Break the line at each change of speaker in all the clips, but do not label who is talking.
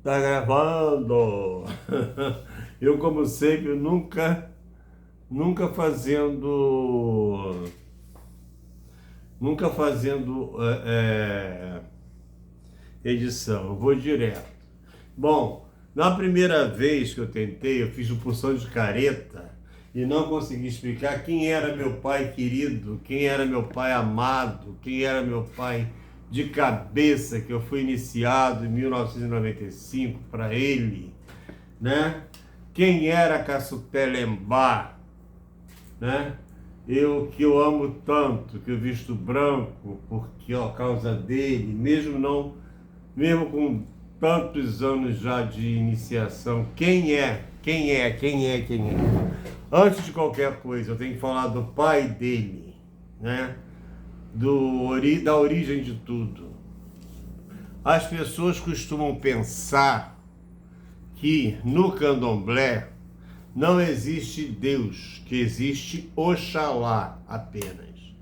Tá gravando. Eu, como sempre, nunca fazendo edição. Eu vou direto. Bom, na primeira vez que eu tentei, eu fiz uma porção de careta e não consegui explicar quem era meu pai querido, quem era meu pai amado, quem era meu pai de cabeça, que eu fui iniciado em 1995 para ele, né? Quem era Cassutelembá, né? Eu que eu amo tanto, que eu visto branco, porque ó, a causa dele, mesmo com tantos anos já de iniciação, quem é? Quem é? Quem é? Quem é? Antes de qualquer coisa, eu tenho que falar do pai dele, né? Da origem de tudo. As pessoas costumam pensar que no candomblé não existe Deus, que existe Oxalá apenas.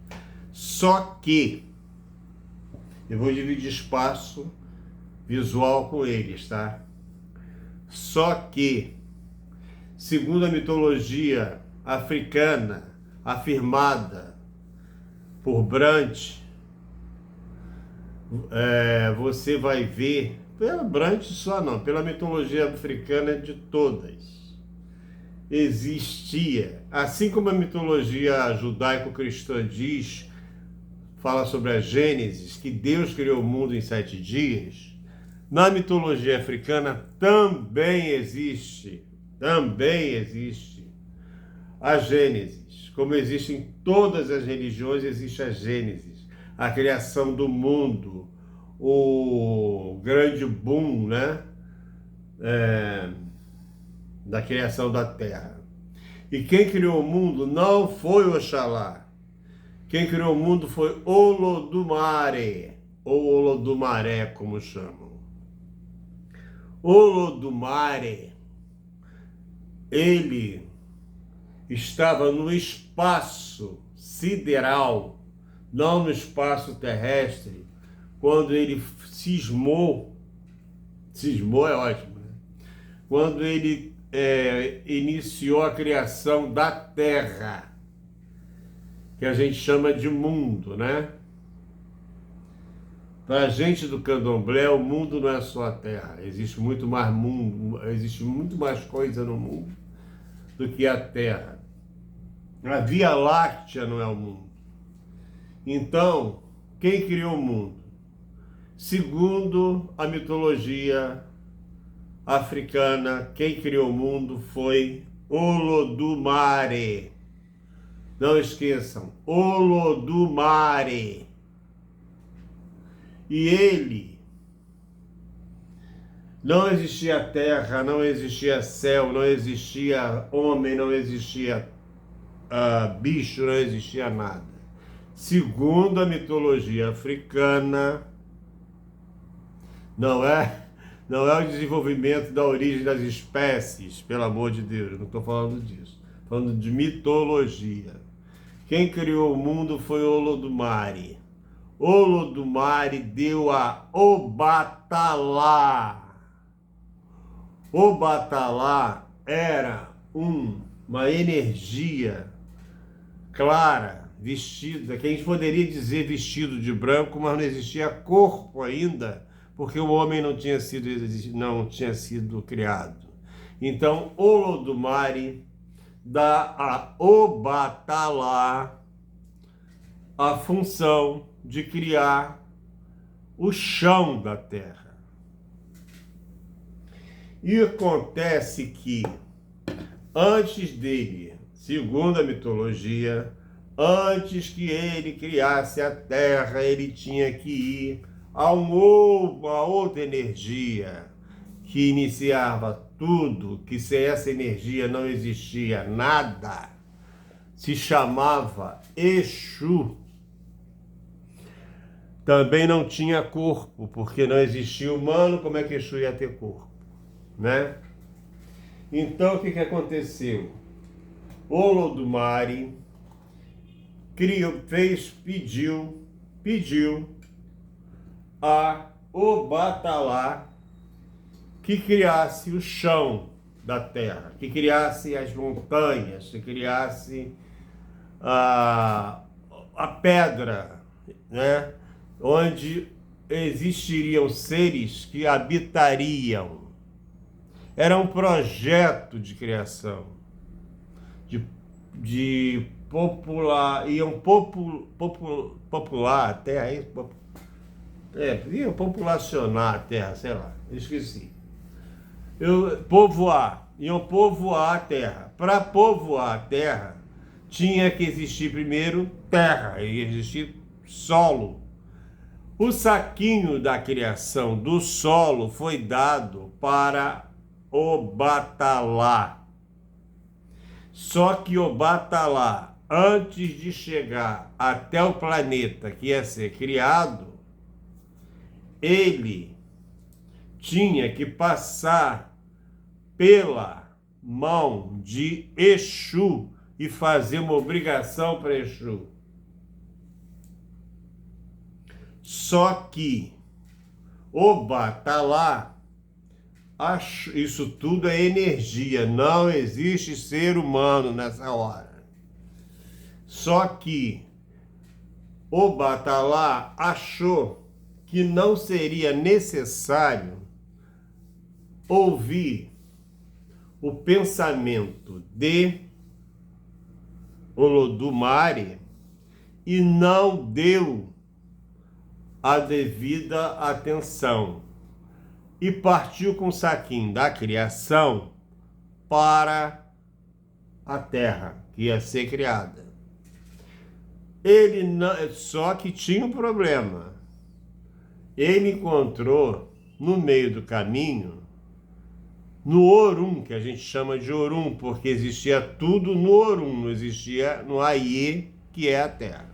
Só que eu vou dividir espaço visual com eles, tá? Só que, segundo a mitologia africana afirmada por Brant, você vai ver, pela Brant só não, pela mitologia africana de todas, existia, assim como a mitologia judaico-cristã diz, fala sobre a Gênesis, que Deus criou o mundo em 7 dias, na mitologia africana também existe a Gênesis. Como existe em todas as religiões, existe a Gênesis, a criação do mundo, o grande boom, né? Da criação da Terra. E quem criou o mundo não foi Oxalá. Quem criou o mundo foi Olodumare, ou Olodumaré, como chamam. Olodumare, ele estava no espaço sideral, não no espaço terrestre, quando ele cismou é ótimo, né? Quando ele iniciou a criação da Terra, que a gente chama de mundo, né? Para a gente do candomblé, o mundo não é só a Terra. Existe muito mais mundo, existe muito mais coisa no mundo do que a Terra. A Via Láctea não é o mundo. Então, quem criou o mundo? Segundo a mitologia africana, quem criou o mundo foi Olodumare. Não esqueçam, Olodumare. E ele, não existia terra, não existia céu, não existia homem, não existia bicho, não existia nada. Segundo a mitologia africana, não é o desenvolvimento da origem das espécies, pelo amor de Deus, não estou falando disso. Estou falando de mitologia. Quem criou o mundo foi Olodumare. Olodumare deu a Obatalá. Obatalá era uma energia clara, vestida, que a gente poderia dizer vestido de branco, mas não existia corpo ainda, porque o homem não tinha sido criado. Então, Olodumare dá a Obatalá a função de criar o chão da terra. E acontece que, antes dele, segundo a mitologia, antes que ele criasse a terra, ele tinha que ir a uma outra energia que iniciava tudo, que sem essa energia não existia nada, se chamava Exu. Também não tinha corpo, porque não existia humano, como é que Exu ia ter corpo, né? Então, o que aconteceu? Olodumare pediu a Obatalá que criasse o chão da terra, que criasse as montanhas, que criasse a pedra, né? Onde existiriam seres que habitariam. Era um projeto de criação, de popular, iam popular a terra, iam populacionar a terra, sei lá, esqueci. Iam povoar a terra. Para povoar a terra, tinha que existir primeiro terra, ia existir solo. O saquinho da criação do solo foi dado para Obatalá. Só que Obatalá, antes de chegar até o planeta que ia ser criado, ele tinha que passar pela mão de Exu e fazer uma obrigação para Exu. Só que Obatalá, isso tudo é energia, não existe ser humano nessa hora. Só que Obatalá achou que não seria necessário ouvir o pensamento de Olodumare e não deu a devida atenção e partiu com o saquinho da criação para a terra que ia ser criada. Ele não, só que tinha um problema. Ele encontrou no meio do caminho, no Orum, que a gente chama de Orum, porque existia tudo no Orum, não existia no Aie, que é a terra.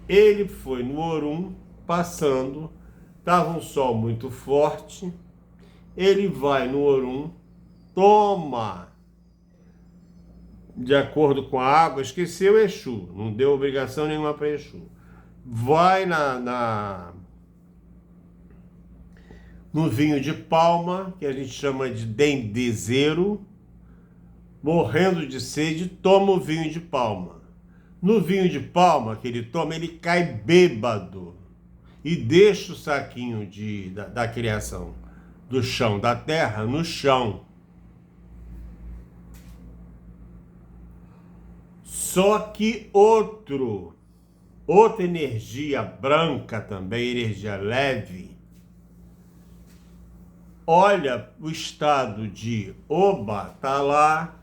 Ele foi no Orum, passando, estava um sol muito forte, ele vai no Orum, toma, de acordo com a água, esqueceu Exu, não deu obrigação nenhuma para Exu. Vai no vinho de palma, que a gente chama de dendezeiro, morrendo de sede, toma o vinho de palma. No vinho de palma que ele toma, ele cai bêbado e deixa o saquinho da criação do chão, da terra, no chão. Só que outra energia branca também, energia leve, olha o estado de Obatalá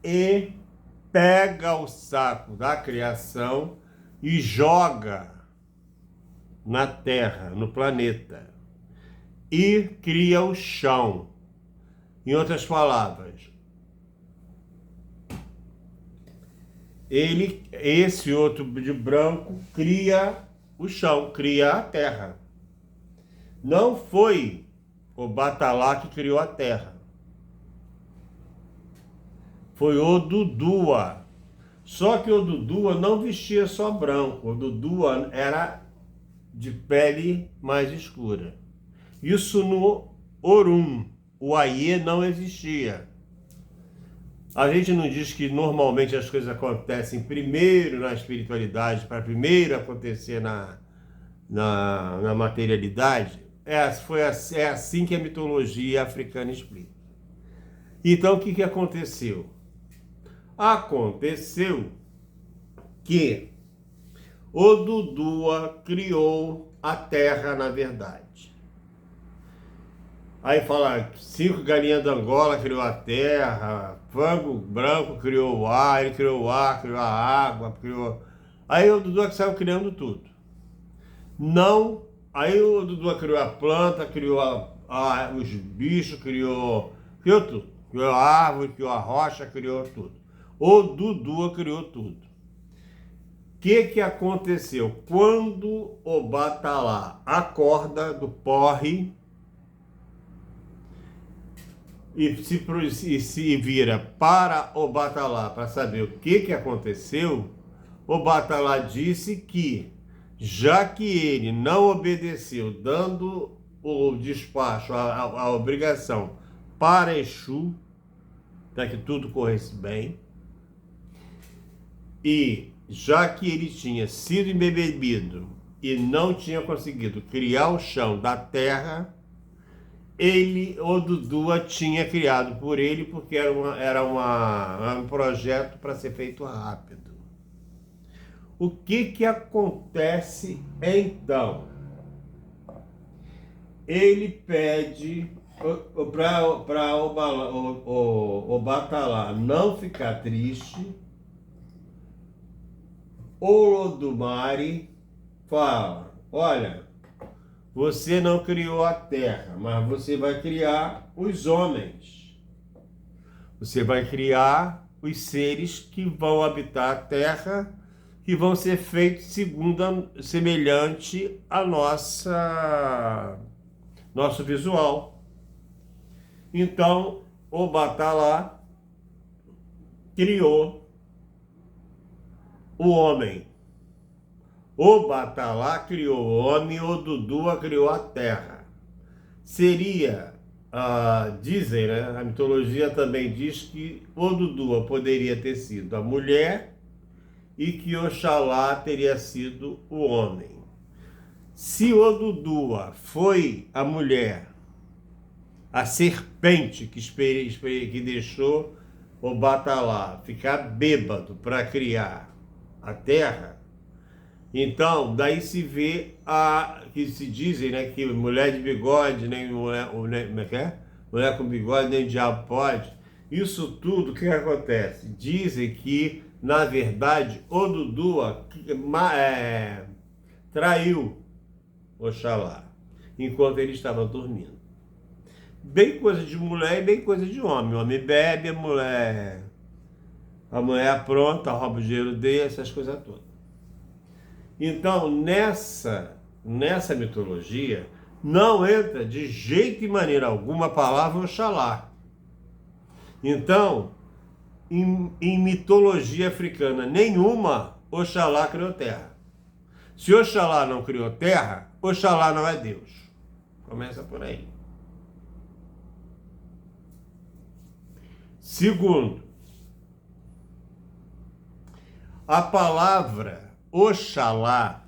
e pega o saco da criação e joga na Terra, no planeta, e cria o chão. Em outras palavras, esse outro de branco cria o chão, cria a terra. Não foi Obatalá que criou a terra. Foi Odudua. Só que Odudua não vestia só branco. Odudua era de pele mais escura. Isso no Orum. O Aie não existia. A gente não diz que normalmente as coisas acontecem primeiro na espiritualidade, para primeiro acontecer na materialidade? É assim que a mitologia africana explica. Então, o que aconteceu? Aconteceu que Odudua criou a terra, na verdade. Aí fala, 5 galinhas da Angola criou a terra, frango branco criou o ar, ele criou o ar, criou a água, criou... Aí o Odudua que saiu criando tudo. Não, aí o Odudua criou a planta, criou os bichos, criou tudo. Criou a árvore, criou a rocha, criou tudo. Odudua criou tudo. O que aconteceu? Quando Obatalá acorda do porre e se vira para Obatalá para saber o que aconteceu, Obatalá disse que, já que ele não obedeceu, dando o despacho, a obrigação para Exu, para que tudo corresse bem. E já que ele tinha sido embebebido e não tinha conseguido criar o chão da terra, o Dudu tinha criado por ele, porque era um projeto para ser feito rápido. O que acontece então? Ele pede para o Batalá não ficar triste. O Olodumare fala: olha, você não criou a terra, mas você vai criar os homens. Você vai criar os seres que vão habitar a terra, que vão ser feitos semelhante a nosso visual. Então, o Batalá criou o homem. O Batalá criou o homem, o Dudu criou a terra. Seria, dizem, né? A mitologia também diz que o Dudu poderia ter sido a mulher e que Oxalá teria sido o homem. Se o Dudu foi a mulher, a serpente que deixou o Batalá ficar bêbado para criar a terra, então daí se vê que se dizem, né, que mulher de bigode, nem mulher, mulher com bigode, nem diabo pode. Isso tudo, o que acontece? Dizem que, na verdade, o Dudu traiu Oxalá enquanto ele estava dormindo. Bem coisa de mulher e bem coisa de homem. O homem bebe, a mulher apronta, rouba o dinheiro dele, essas coisas todas. Então, nessa mitologia, não entra de jeito e maneira alguma a palavra Oxalá. Então, em mitologia africana nenhuma, Oxalá criou terra. Se Oxalá não criou terra, Oxalá não é Deus. Começa por aí. Segundo, a palavra Oxalá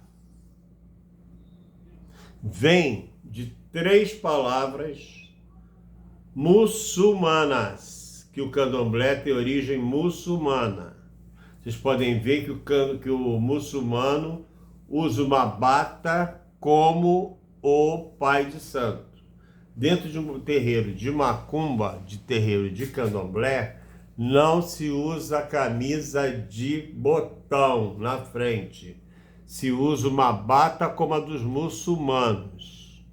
vem de 3 palavras muçulmanas, que o candomblé tem origem muçulmana. Vocês podem ver que o muçulmano usa uma bata como o pai de santo. Dentro de um terreiro de macumba, de terreiro de candomblé, não se usa camisa de botão na frente. Se usa uma bata como a dos muçulmanos.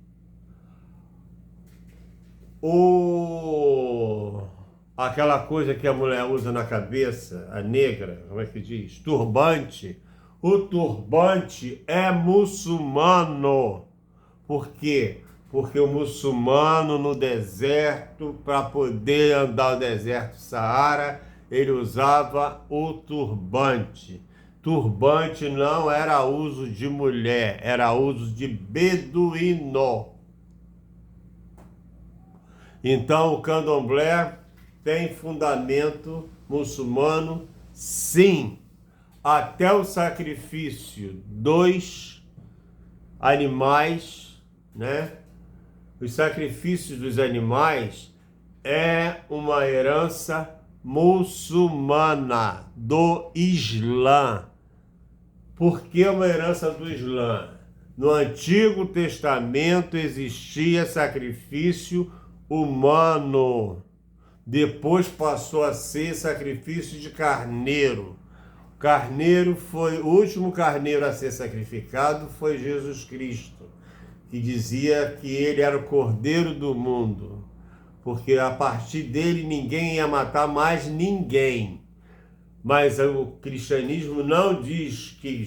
Aquela coisa que a mulher usa na cabeça, a negra, como é que diz? Turbante. O turbante é muçulmano. Por quê? Porque o muçulmano no deserto, para poder andar o deserto Saara, ele usava o turbante. Turbante não era uso de mulher, era uso de beduíno. Então o candomblé tem fundamento muçulmano, sim. Até o sacrifício dos animais, né? Os sacrifícios dos animais é uma herança muçulmana do Islã. Por que uma herança do Islã? No Antigo Testamento existia sacrifício humano. Depois passou a ser sacrifício de carneiro. Carneiro foi o último carneiro a ser sacrificado, foi Jesus Cristo, que dizia que ele era o Cordeiro do mundo, porque a partir dele ninguém ia matar mais ninguém. Mas o cristianismo não diz que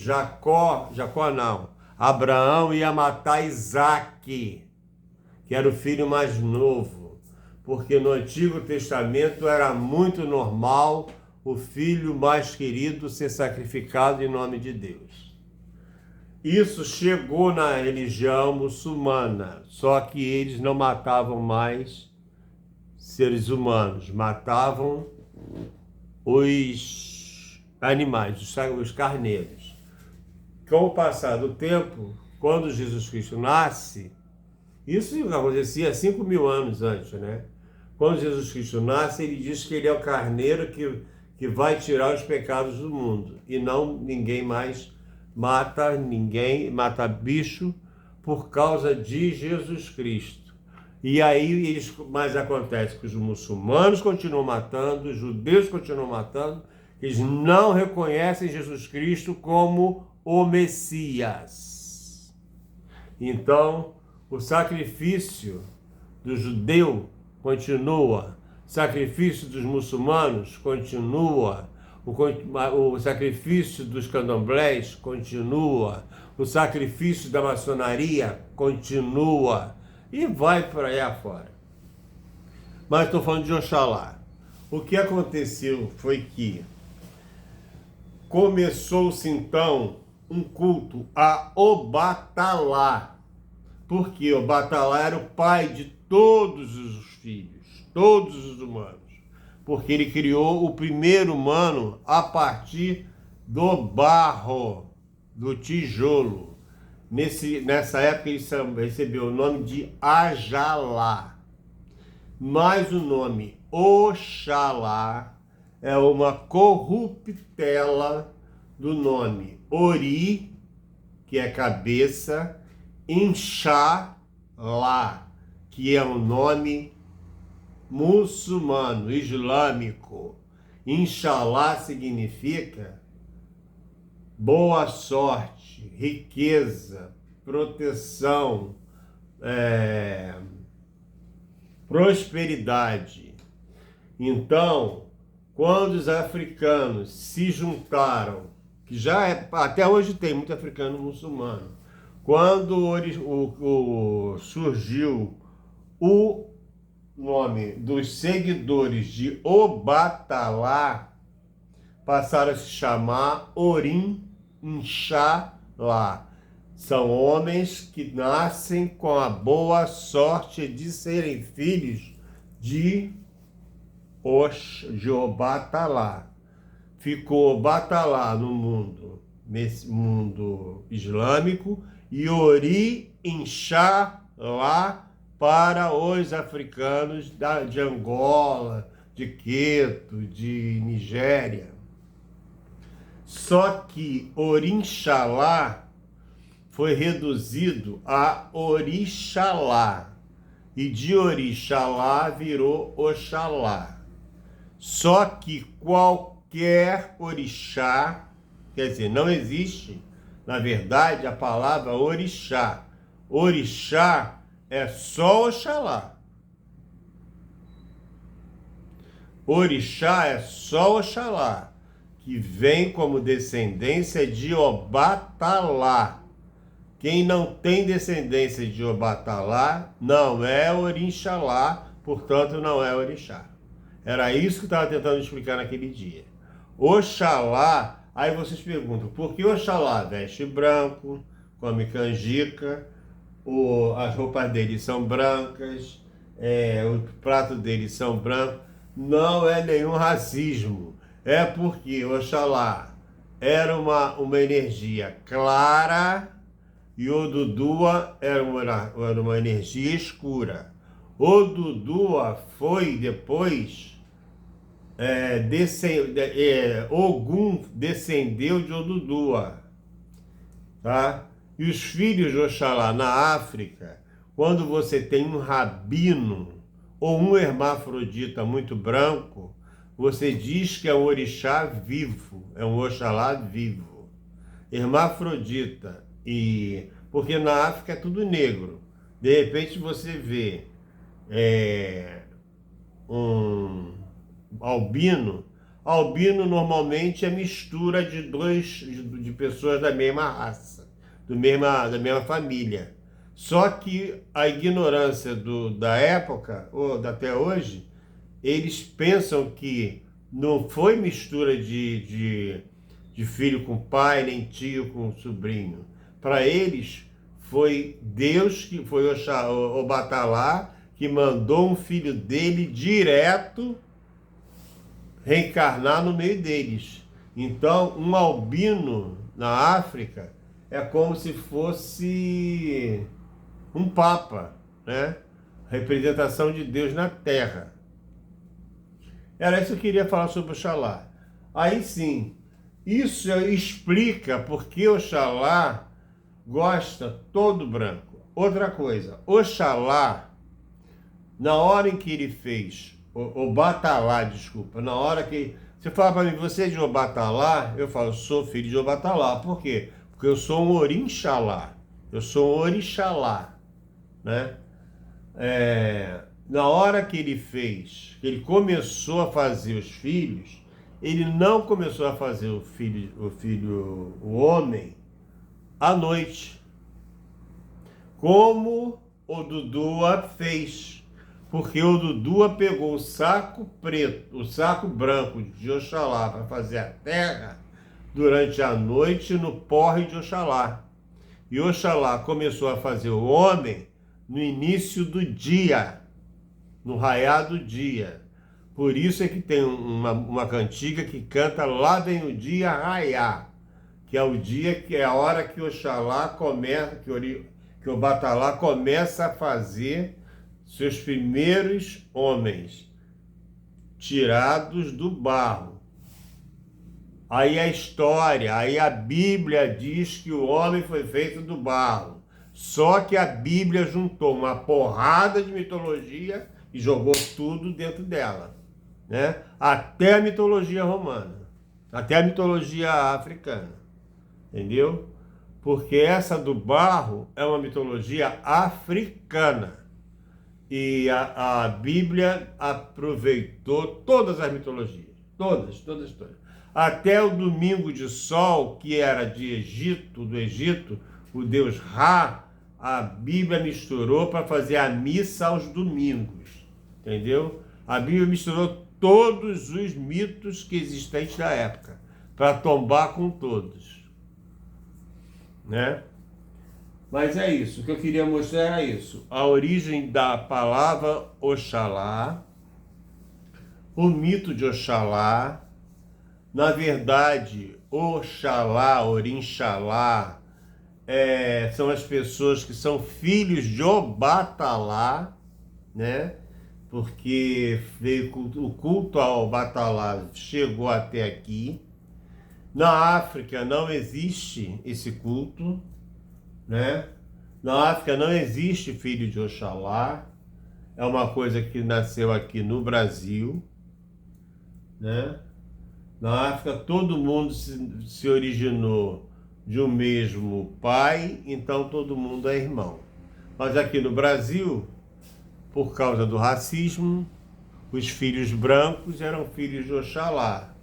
Abraão ia matar Isaque, que era o filho mais novo, porque no Antigo Testamento era muito normal o filho mais querido ser sacrificado em nome de Deus. Isso chegou na religião muçulmana, só que eles não matavam mais seres humanos, matavam os animais, os carneiros. Com o passar do tempo, quando Jesus Cristo nasce, isso acontecia 5.000 anos antes, né? Quando Jesus Cristo nasce, ele diz que ele é o carneiro que vai tirar os pecados do mundo. E não ninguém mais mata bicho por causa de Jesus Cristo. E aí, mas acontece que os muçulmanos continuam matando, os judeus continuam matando, eles não reconhecem Jesus Cristo como o Messias. Então, o sacrifício do judeu continua, o sacrifício dos muçulmanos continua, o sacrifício dos candomblés continua, o sacrifício da maçonaria continua e vai por aí afora. Mas estou falando de Oxalá. O que aconteceu foi que começou-se então um culto a Obatalá, porque Obatalá era o pai de todos os filhos, todos os humanos, porque ele criou o primeiro humano a partir do barro, do tijolo. Nessa época ele recebeu o nome de Ajalá, mas o nome Oxalá é uma corruptela do nome Ori, que é cabeça, Inxalá, que é um nome muçulmano, islâmico. Inxalá significa boa sorte, riqueza, proteção, prosperidade. Então, quando os africanos se juntaram, que já até hoje tem muito africano muçulmano, quando surgiu o nome dos seguidores de Obatalá, passaram a se chamar Orim Inxalá. São homens que nascem com a boa sorte de serem filhos de Obatalá. Ficou Obatalá no mundo, nesse mundo islâmico, e Ori Inxalá para os africanos de Angola, de Queto, de Nigéria. Só que Orixalá foi reduzido a Orixalá, e de Orixalá virou Oxalá. Só que qualquer orixá, quer dizer, não existe, na verdade, a palavra orixá. Orixá é só Oxalá. Orixá é só Oxalá, que vem como descendência de Obatalá. Quem não tem descendência de Obatalá não é Orixalá, portanto não é orixá. Era isso que eu estava tentando explicar naquele dia. Oxalá, aí vocês perguntam, por que Oxalá veste branco, come canjica, as roupas dele são brancas, o prato dele são brancos? Não é nenhum racismo, é porque Oxalá era uma energia clara e Odudua era uma energia escura. Odudua foi depois, Ogum descendeu de Odudua, tá? E os filhos de Oxalá na África, quando você tem um rabino ou um hermafrodita muito branco, você diz que é um orixá vivo, é um Oxalá vivo. Hermafrodita, porque na África é tudo negro. De repente você vê um albino. Albino normalmente é mistura de pessoas da mesma raça, da mesma família. Só que a ignorância da época, ou até hoje, eles pensam que não foi mistura de filho com pai, nem tio com sobrinho. Para eles, foi Deus, que foi Obatalá, que mandou um filho dele direto reencarnar no meio deles. Então, um albino na África é como se fosse um papa, né? Representação de Deus na Terra. Era isso que eu queria falar sobre Oxalá. Aí sim, isso explica porque Oxalá gosta todo branco. Outra coisa, Oxalá, na hora em que ele fez, Obatalá, desculpa, na hora que... Você fala para mim, você é de Obatalá? Eu falo, sou filho de Obatalá. Por quê? Porque eu sou um Orixalá. Eu sou um Orixalá, né? Na hora que ele fez, que ele começou a fazer os filhos, ele não começou a fazer o homem à noite, como o Dudua fez, porque o Dudua pegou o saco preto, o saco branco de Oxalá para fazer a terra durante a noite no porre de Oxalá. E Oxalá começou a fazer o homem no início do dia, no raiar do dia. Por isso é que tem uma cantiga que canta Lá vem o dia raiar, que é o dia, que é a hora que Oxalá começa, que Obatalá começa a fazer seus primeiros homens tirados do barro. Aí a história, aí a Bíblia diz que o homem foi feito do barro. Só que a Bíblia juntou uma porrada de mitologia e jogou tudo dentro dela, né? Até a mitologia romana, até a mitologia africana, entendeu? Porque essa do barro é uma mitologia africana. E a Bíblia aproveitou todas as mitologias, todas. Até o domingo de sol, que era do Egito, o deus Ra, a Bíblia misturou para fazer a missa aos domingos, entendeu? A Bíblia misturou todos os mitos que existentes da época, para tombar com todos, né? Mas é isso, o que eu queria mostrar era isso. A origem da palavra Oxalá, o mito de Oxalá. Na verdade, Oxalá, Orixalá, são as pessoas que são filhos de Obatalá, né? Porque o culto ao Obatalá chegou até aqui. Na África não existe esse culto, né? Na África não existe filho de Oxalá, é uma coisa que nasceu aqui no Brasil, né? Na África todo mundo se originou de um mesmo pai, então todo mundo é irmão. Mas aqui no Brasil, por causa do racismo, os filhos brancos eram filhos de Oxalá.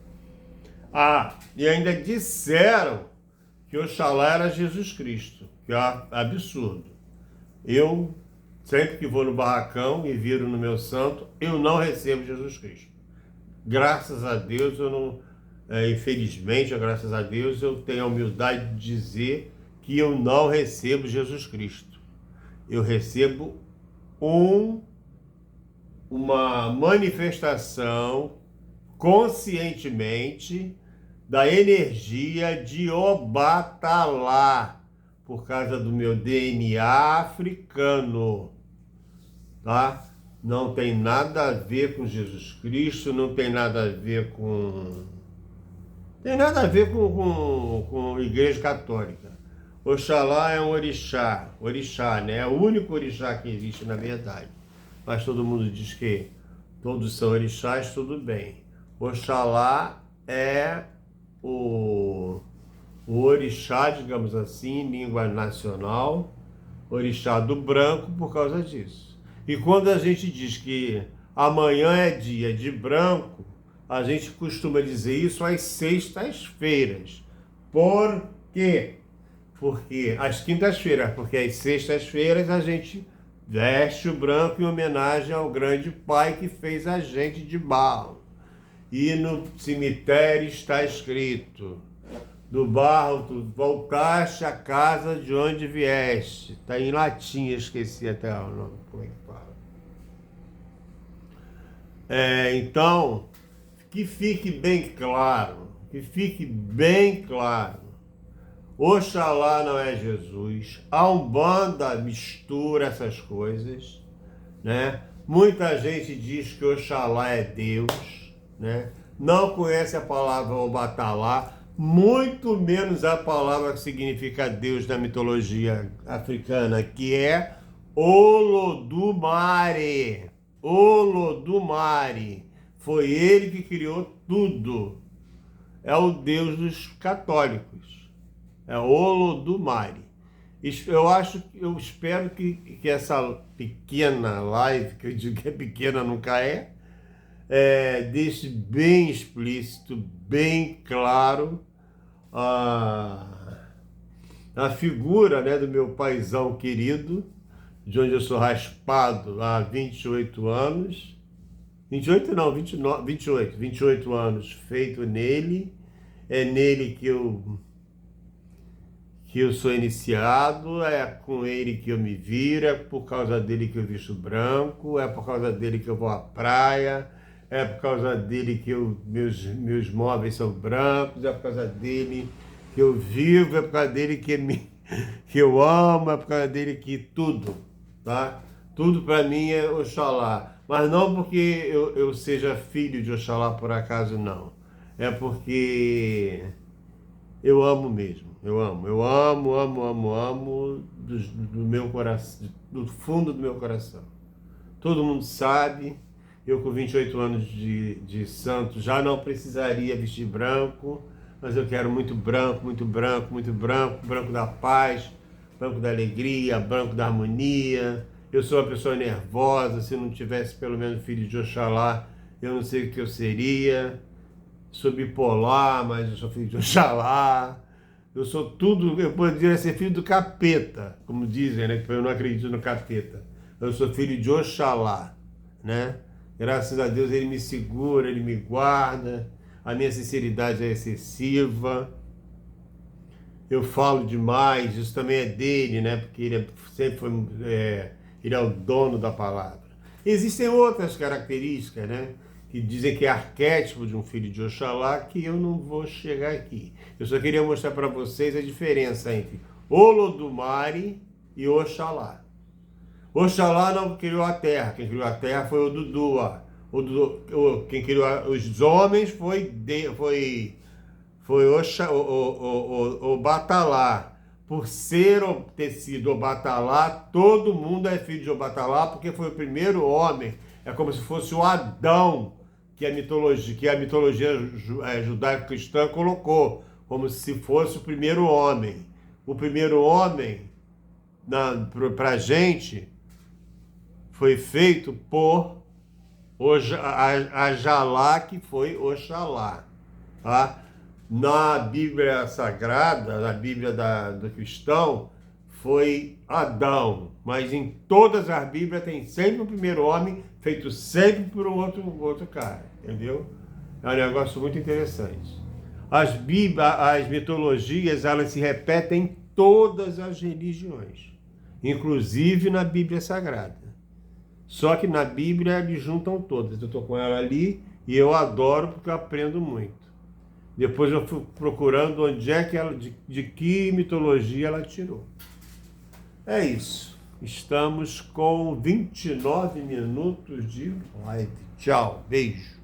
E ainda disseram que Oxalá era Jesus Cristo, que é absurdo. Eu, sempre que vou no barracão e viro no meu santo, eu não recebo Jesus Cristo. Graças a Deus, eu não, infelizmente, graças a Deus, eu tenho a humildade de dizer que eu não recebo Jesus Cristo. Eu recebo uma manifestação conscientemente da energia de Obatalá, por causa do meu DNA africano, tá? Não tem nada a ver com Jesus Cristo, não tem nada a ver com... Tem nada a ver com Igreja Católica. Oxalá é um orixá, né? É o único orixá que existe na verdade. Mas todo mundo diz que todos são orixás, tudo bem. Oxalá é o orixá, digamos assim, em língua nacional, orixá do branco por causa disso. E quando a gente diz que amanhã é dia de branco, a gente costuma dizer isso às sextas-feiras. Por quê? Porque às quintas-feiras, porque às sextas-feiras a gente veste o branco em homenagem ao grande pai que fez a gente de barro. E no cemitério está escrito: do barro tu voltaste à casa de onde vieste. Está em latim, esqueci até o nome, como é que fala. Então, que fique bem claro, Oxalá não é Jesus, a Umbanda mistura essas coisas, né? Muita gente diz que Oxalá é Deus, né? Não conhece a palavra Obatalá, muito menos a palavra que significa Deus na mitologia africana, que é Olodumare. Olodumare. Foi ele que criou tudo. É o Deus dos católicos. É Olodumare. Eu espero que essa pequena live, que eu digo que é pequena, nunca deixe bem explícito, bem claro a figura, né, do meu paizão querido, de onde eu sou raspado há 28 anos. 28 não, 29, 28 anos feito nele. É nele que eu sou iniciado, é com ele que eu me viro, é por causa dele que eu visto branco, é por causa dele que eu vou à praia, é por causa dele que meus móveis são brancos, é por causa dele que eu vivo, é por causa dele que eu amo, é por causa dele que tudo, tá? Tudo para mim é Oxalá. Mas não porque eu seja filho de Oxalá por acaso, não. É porque eu amo mesmo. Eu amo do meu coração, do fundo do meu coração. Todo mundo sabe, eu com 28 anos de santo já não precisaria vestir branco, mas eu quero muito branco, branco da paz, branco da alegria, branco da harmonia. Eu sou uma pessoa nervosa, se não tivesse pelo menos filho de Oxalá, eu não sei o que eu seria. Sou bipolar, mas eu sou filho de Oxalá. Eu sou tudo, eu poderia ser filho do capeta, como dizem, né? Que eu não acredito no capeta. Eu sou filho de Oxalá, né? Graças a Deus ele me segura, ele me guarda, a minha sinceridade é excessiva. Eu falo demais, isso também é dele, né? Porque ele sempre foi, ele é o dono da palavra. Existem outras características, né? Que dizem que é arquétipo de um filho de Oxalá, que eu não vou chegar aqui. Eu só queria mostrar para vocês a diferença entre Olodumare e Oxalá. Oxalá não criou a terra, quem criou a terra foi Odudua. Quem criou os homens foi Obatalá. Por ter sido Obatalá, todo mundo é filho de Obatalá, porque foi o primeiro homem. É como se fosse o Adão que a mitologia judaico-cristã colocou, como se fosse o primeiro homem. O primeiro homem, para a gente, foi feito por Ajalá, que foi Oxalá. Tá? Na Bíblia Sagrada, na Bíblia do cristão, foi Adão. Mas em todas as Bíblias tem sempre o primeiro homem, feito sempre por um outro cara. Entendeu? É um negócio muito interessante. As mitologias, elas se repetem em todas as religiões, inclusive na Bíblia Sagrada. Só que na Bíblia eles juntam todas. Eu estou com ela ali e eu adoro porque eu aprendo muito. Depois eu fui procurando onde é que ela, de que mitologia ela tirou. É isso. Estamos com 29 minutos de live. Tchau, beijo.